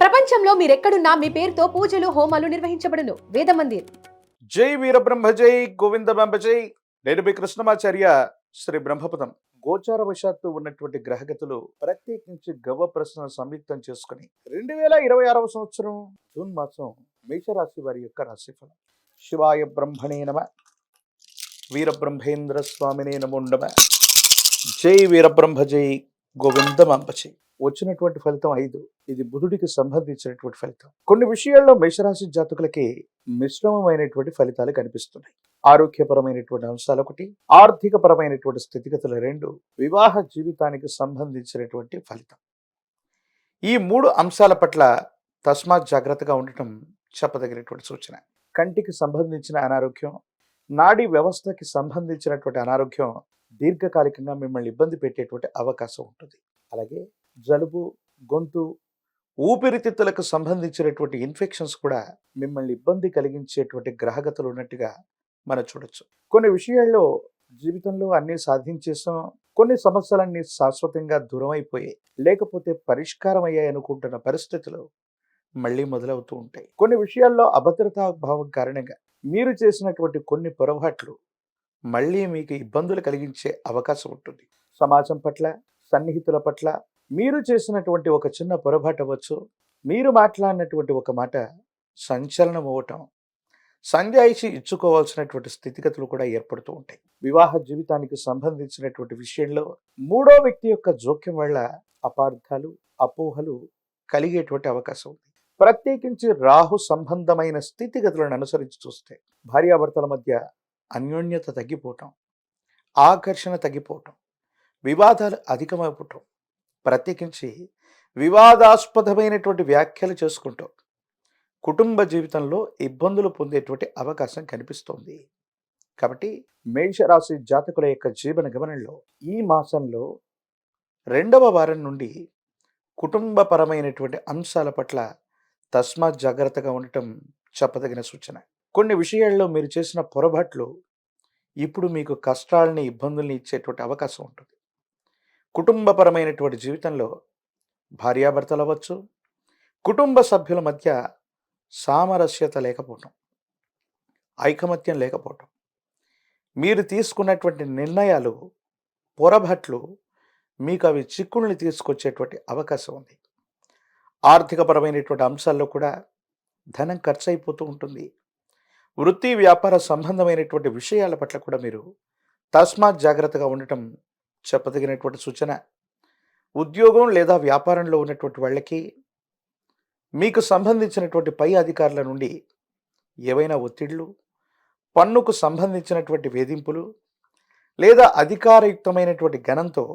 ప్రపంచంలో మీరెక్కడున్నా మీ పేరుతో పూజలు, హోమాలు నిర్వహించబడును. వేద మందిర్. జై వీరబ్రహ్మ జై గోవిందమాంబ జై. నేను మీ కృష్ణమాచార్య. శ్రీ బ్రహ్మపదం. గోచారవశాత్తు ఉన్నటువంటి గ్రహగతులు ప్రత్యేకించి గవ్వ ప్రశ్న సంయుక్తం చేసుకుని 2026 సంవత్సరం జూన్ మాసం మేషరాశి వారి యొక్క రాశిఫలం. శివాయ బ్రహ్మణే నమ. వీరబ్రహ్మేంద్ర స్వామినే నమో నమ. జై వీరబ్రహ్మ జై గోవిందమాంబ జై. వచ్చినటువంటి ఫలితం 5. ఇది బుధుడికి సంబంధించినటువంటి ఫలితం. కొన్ని విషయాల్లో మేషరాశి జాతకులకి మిశ్రమమైనటువంటి ఫలితాలు కనిపిస్తున్నాయి. ఆరోగ్యపరమైనటువంటి అంశాలు 1, ఆర్థిక పరమైనటువంటి స్థితిగతులు 2, వివాహ జీవితానికి సంబంధించినటువంటి ఫలితం. ఈ 3 అంశాల పట్ల తస్మాత్ జాగ్రత్తగా ఉండటం చెప్పదగినటువంటి సూచన. కంటికి సంబంధించిన అనారోగ్యం, నాడీ వ్యవస్థకి సంబంధించినటువంటి అనారోగ్యం దీర్ఘకాలికంగా మిమ్మల్ని ఇబ్బంది పెట్టేటువంటి అవకాశం ఉంటుంది. అలాగే జలుబు, గొంతు, ఊపిరితిత్తులకు సంబంధించినటువంటి ఇన్ఫెక్షన్స్ కూడా మిమ్మల్ని ఇబ్బంది కలిగించేటువంటి గ్రహగతులు ఉన్నట్టుగా మనం చూడొచ్చు. కొన్ని విషయాల్లో జీవితంలో అన్నీ సాధించేసాం, కొన్ని సమస్యలన్నీ శాశ్వతంగా దూరం అయిపోయాయి, లేకపోతే పరిష్కారం అయ్యాయి అనుకుంటున్న పరిస్థితులు మళ్ళీ మొదలవుతూ ఉంటాయి. కొన్ని విషయాల్లో అభద్రతా భావం కారణంగా మీరు చేసినటువంటి కొన్ని పొరపాట్లు మళ్ళీ మీకు ఇబ్బందులు కలిగించే అవకాశం ఉంటుంది. సమాజం పట్ల, సన్నిహితుల పట్ల మీరు చేసినటువంటి ఒక చిన్న పొరపాటు అవ్వచ్చు, మీరు మాట్లాడినటువంటి ఒక మాట సంచలనం అవ్వటం, సంజాయిషి ఇచ్చుకోవాల్సినటువంటి స్థితిగతులు కూడా ఏర్పడుతూ ఉంటాయి. వివాహ జీవితానికి సంబంధించినటువంటి విషయంలో 3వ వ్యక్తి యొక్క జోక్యం వల్ల అపార్థాలు, అపోహలు కలిగేటువంటి అవకాశం ఉంది. ప్రత్యేకించి రాహు సంబంధమైన స్థితిగతులను అనుసరించి చూస్తే భార్యాభర్తల మధ్య అన్యోన్యత తగ్గిపోవటం, ఆకర్షణ తగ్గిపోవటం, వివాదాలు అధికమైపోవటం, ప్రత్యేకించి వివాదాస్పదమైనటువంటి వ్యాఖ్యలు చేసుకుంటూ కుటుంబ జీవితంలో ఇబ్బందులు పొందేటువంటి అవకాశం కనిపిస్తోంది. కాబట్టి మేషరాశి జాతకుల యొక్క జీవన గమనంలో ఈ మాసంలో 2వ వారం నుండి కుటుంబపరమైనటువంటి అంశాల పట్ల తస్మాత్ జాగ్రత్తగా ఉండటం చెప్పదగిన సూచన. కొన్ని విషయాల్లో మీరు చేసిన పొరపాట్లు ఇప్పుడు మీకు కష్టాలని, ఇబ్బందుల్ని ఇచ్చేటువంటి అవకాశం ఉంటుంది. కుటుంబపరమైనటువంటి జీవితంలో భార్యాభర్తలు అవ్వచ్చు, కుటుంబ సభ్యుల మధ్య సామరస్యత లేకపోవటం, ఐకమత్యం లేకపోవటం, మీరు తీసుకున్నటువంటి నిర్ణయాలు, పొరపాట్లు మీకు అవి చిక్కుల్ని తీసుకొచ్చేటువంటి అవకాశం ఉంది. ఆర్థికపరమైనటువంటి అంశాల్లో కూడా ధనం ఖర్చు అయిపోతూ ఉంటుంది. వృత్తి వ్యాపార సంబంధమైనటువంటి విషయాల పట్ల కూడా మీరు తస్మాత్ జాగ్రత్తగా ఉండటం చెప్పదగినటువంటి సూచన. ఉద్యోగం లేదా వ్యాపారంలో ఉన్నటువంటి వాళ్ళకి మీకు సంబంధించినటువంటి పై అధికారుల నుండి ఏవైనా ఒత్తిళ్లు, పన్నుకు సంబంధించినటువంటి వేధింపులు లేదా అధికారయుక్తమైనటువంటి గణంతో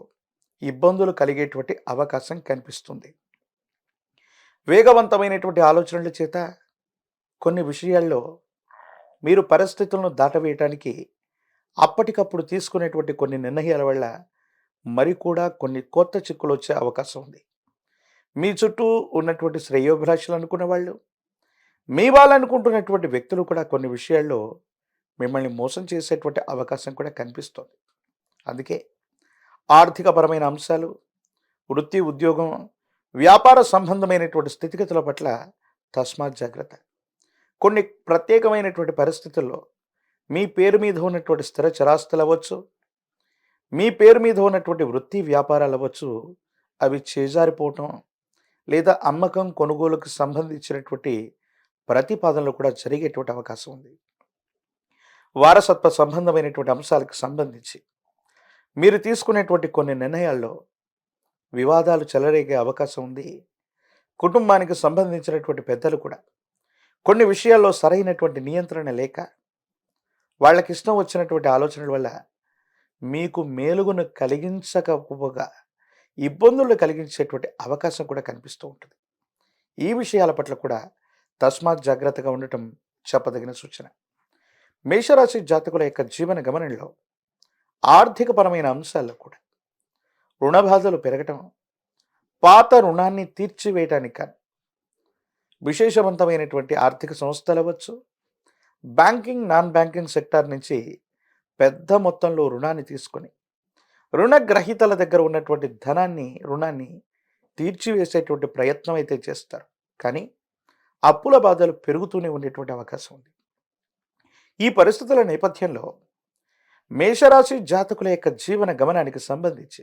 ఇబ్బందులు కలిగేటువంటి అవకాశం కనిపిస్తుంది. వేగవంతమైనటువంటి ఆలోచనల చేత కొన్ని విషయాల్లో మీరు పరిస్థితులను దాటవేయటానికి అప్పటికప్పుడు తీసుకునేటువంటి కొన్ని నిర్ణయాల వల్ల మరి కూడా కొన్ని కొత్త చిక్కులు వచ్చే అవకాశం ఉంది. మీ చుట్టూ ఉన్నటువంటి శ్రేయోభిలాషులు అనుకున్న వాళ్ళు, మీ వాళ్ళు అనుకుంటున్నటువంటి వ్యక్తులు కూడా కొన్ని విషయాల్లో మిమ్మల్ని మోసం చేసేటువంటి అవకాశం కూడా కనిపిస్తుంది. అందుకే ఆర్థికపరమైన అంశాలు, వృత్తి, ఉద్యోగం, వ్యాపార సంబంధమైనటువంటి స్థితిగతుల పట్ల తస్మాత్ జాగ్రత్త. కొన్ని ప్రత్యేకమైనటువంటి పరిస్థితుల్లో మీ పేరు మీద ఉన్నటువంటి స్థిర చరాస్తులు అవ్వచ్చు, మీ పేరు మీద ఉన్నటువంటి వృత్తి వ్యాపారాలు అవ్వచ్చు, అవి చేజారిపోవటం లేదా అమ్మకం, కొనుగోలుకు సంబంధించినటువంటి ప్రతిపాదనలు కూడా జరిగేటువంటి అవకాశం ఉంది. వారసత్వ సంబంధమైనటువంటి అంశాలకు సంబంధించి మీరు తీసుకునేటువంటి కొన్ని నిర్ణయాల్లో వివాదాలు చెలరేగే అవకాశం ఉంది. కుటుంబానికి సంబంధించినటువంటి పెద్దలు కూడా కొన్ని విషయాల్లో సరైనటువంటి నియంత్రణ లేక వాళ్ళకి ఇష్టం వచ్చినటువంటి ఆలోచనల వల్ల మీకు మేలుగును కలిగించకపోగా ఇబ్బందులు కలిగించేటువంటి అవకాశం కూడా కనిపిస్తూ ఉంటుంది. ఈ విషయాల పట్ల కూడా తస్మాత్ జాగ్రత్తగా ఉండటం చెప్పదగిన సూచన. మేషరాశి జాతకుల యొక్క జీవన గమనంలో ఆర్థికపరమైన అంశాల్లో కూడా రుణబాధలు పెరగటం, పాత రుణాన్ని తీర్చివేయటానికి కానీ విశేషవంతమైనటువంటి ఆర్థిక సంస్థలు అవ్వచ్చు, బ్యాంకింగ్, నాన్ బ్యాంకింగ్ సెక్టార్ నుంచి పెద్ద మొత్తంలో రుణాన్ని తీసుకొని రుణగ్రహీతల దగ్గర ఉన్నటువంటి రుణాన్ని తీర్చివేసేటువంటి ప్రయత్నం అయితే చేస్తారు. కానీ అప్పుల బాధలు పెరుగుతూనే ఉండేటువంటి అవకాశం ఉంది. ఈ పరిస్థితుల నేపథ్యంలో మేషరాశి జాతకుల యొక్క జీవన గమనానికి సంబంధించి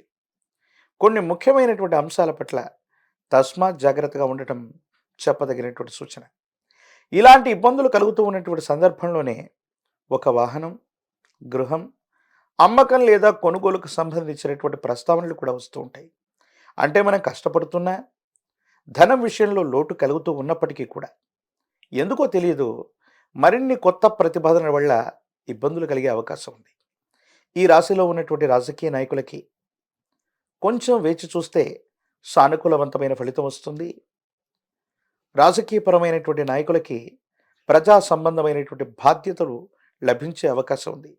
కొన్ని ముఖ్యమైనటువంటి అంశాల పట్ల తస్మాత్ జాగ్రత్తగా ఉండటం చెప్పదగినటువంటి సూచన. ఇలాంటి ఇబ్బందులు కలుగుతూ ఉన్నటువంటి సందర్భంలోనే ఒక వాహనం, గృహం అమ్మకం లేదా కొనుగోలుకు సంబంధించినటువంటి ప్రస్తావనలు కూడా వస్తూ ఉంటాయి. అంటే మనం కష్టపడుతున్నా ధనం విషయంలో లోటు కలుగుతూ ఉన్నప్పటికీ కూడా ఎందుకో తెలియదు మరిన్ని కొత్త ప్రతిపాదనల వల్ల ఇబ్బందులు కలిగే అవకాశం ఉంది. ఈ రాశిలో ఉన్నటువంటి రాజకీయ నాయకులకి కొంచెం వేచి చూస్తే సానుకూలవంతమైన ఫలితం వస్తుంది. రాజకీయపరమైనటువంటి నాయకులకి ప్రజా సంబంధమైనటువంటి బాధ్యతలు లభించే అవకాశం ఉంది.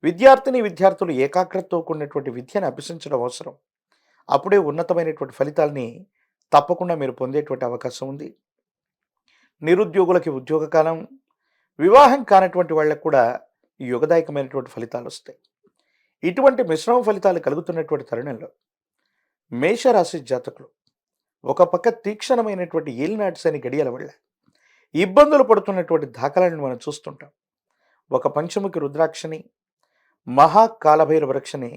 విద్యార్థులు ఏకాగ్రతతో కూడినటువంటి విద్యను అభ్యసించడం అవసరం. అప్పుడే ఉన్నతమైనటువంటి ఫలితాల్ని తప్పకుండా మీరు పొందేటువంటి అవకాశం ఉంది. నిరుద్యోగులకి ఉద్యోగ కాలం, వివాహం కానటువంటి వాళ్ళకు కూడా యుగదాయకమైనటువంటి ఫలితాలు వస్తాయి. ఇటువంటి మిశ్రమ ఫలితాలు కలుగుతున్నటువంటి తరుణంలో మేషరాశి జాతకులు ఒక పక్క తీక్షణమైనటువంటి ఏలినాటి శని గడియల వల్ల ఇబ్బందులు పడుతున్నటువంటి దాఖలాలను మనం చూస్తుంటాం. ఒక పంచముఖి రుద్రాక్షని, మహాకాలభైరవ వృక్షని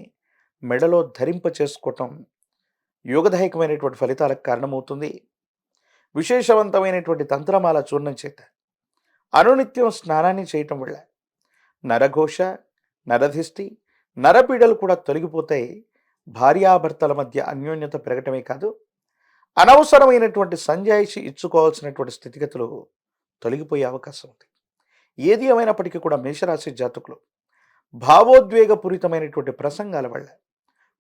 మెడలో ధరింప చేసుకోవటం యోగదాయకమైనటువంటి ఫలితాలకు కారణమవుతుంది. విశేషవంతమైనటువంటి తంత్రమాల చూర్ణం చేత అనునిత్యం స్నానాన్ని చేయటం వల్ల నరఘోష, నరధిష్టి, నరపీడలు కూడా తొలగిపోతాయి. భార్యాభర్తల మధ్య అన్యోన్యత పెరగటమే కాదు, అనవసరమైనటువంటి సంజాయిషి ఇచ్చుకోవాల్సినటువంటి స్థితిగతులు తొలగిపోయే అవకాశం ఉంది. ఏది ఏమైనప్పటికీ కూడా మేషరాశి జాతకులు భావోద్వేగపూరితమైనటువంటి ప్రసంగాల వల్ల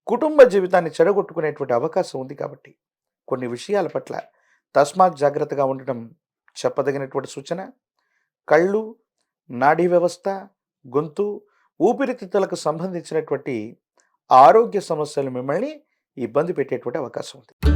కుటుంబ జీవితాన్ని చెడగొట్టుకునేటువంటి అవకాశం ఉంది. కాబట్టి కొన్ని విషయాల పట్ల తస్మాత్ జాగ్రత్తగా ఉండటం చెప్పదగినటువంటి సూచన. కళ్ళు, నాడీ వ్యవస్థ, గొంతు, ఊపిరితిత్తులకు సంబంధించినటువంటి ఆరోగ్య సమస్యలు మిమ్మల్ని ఇబ్బంది పెట్టేటువంటి అవకాశం ఉంది.